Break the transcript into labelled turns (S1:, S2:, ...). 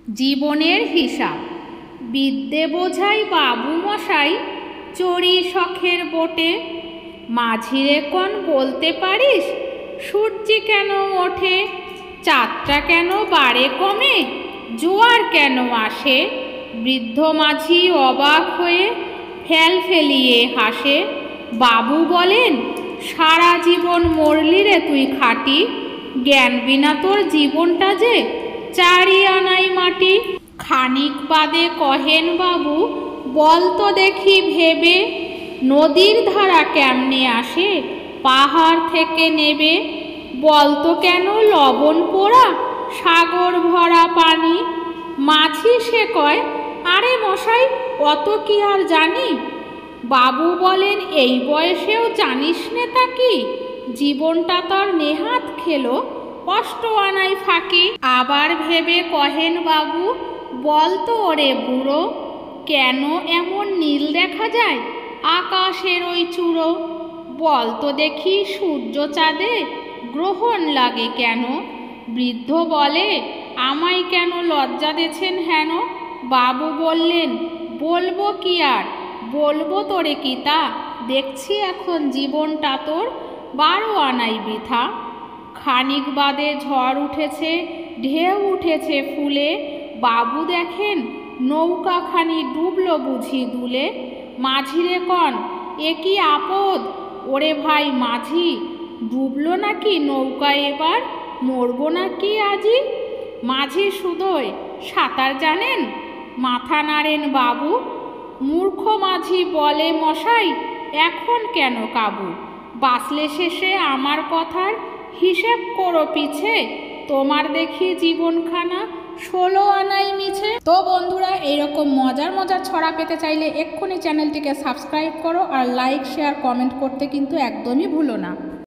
S1: জীবনের হিসাব। বিদ্যে বোঝাই বাবু মশাই চড়ি শখের বোটে। মাঝিরে কন বলতে পারিস সূর্যি কেন ওঠে? চাঁদটা কেন বাড়ে কমে? জোয়ার কেন আসে? বৃদ্ধ মাঝি অবাক হয়ে ফেল ফেলিয়ে হাসে। বাবু বলেন, সারা জীবন মরলি রে তুই খাটি, জ্ঞান বিনা তোর জীবনটা যে চারি আনাই মাটি। খানিক বাদে কহেন বাবু, বল তো দেখি ভেবে, নদীর ধারা কেমনে আসে পাহাড় থেকে নেবে? বল তো কেন লবণ পোড়া সাগর ভরা পানি? মাঝি সে কয়, আরে মশাই অত কি আর জানি? বাবু বলেন, এই বয়সেও জানিস নে তা কি? জীবনটা তোর নেহাত খেলো কষ্ট আনাই ফাঁকি। আবার ভেবে কহেন বাবু, বল তো ওরে বুড়ো, কেন এমন নীল দেখা যায় আকাশের ওই চূড়ো? বল তো দেখি সূর্য চাঁদে গ্রহণ লাগে কেন? বৃদ্ধ বলে, আমায় কেন লজ্জা দেছেন হেন? বাবু বললেন, বলবো কি আর, বলবো তোরে কি তা, দেখছি এখন জীবনটা তোর 12 আনাই বৃথা। খানিক বাদে ঝড় উঠেছে, ঢেউ উঠেছে ফুলে। বাবু দেখেন নৌকাখানি ডুবলো বুঝি দুলে। মাঝিরে কন, এ কি আপদ? ওরে ভাই মাঝি, ডুবলো নাকি নৌকা এবার, মরবো নাকি আজি? মাঝি সুদোয়, সাঁতার জানেন? মাথা নাড়েন বাবু। মূর্খ মাঝি বলে, মশাই এখন কেন কাবু? বাঁচলে শেষে আমার কথার হিসেব করো পিছে, তোমার দেখি জীবনখানা 16 আনাই মিছে। তো বন্ধুরা, এইরকম মজার মজার ছড়া পেতে চাইলে এক্ষুনি চ্যানেলটিকে সাবস্ক্রাইব করো, আর লাইক শেয়ার কমেন্ট করতে কিন্তু একদমই ভুলো না।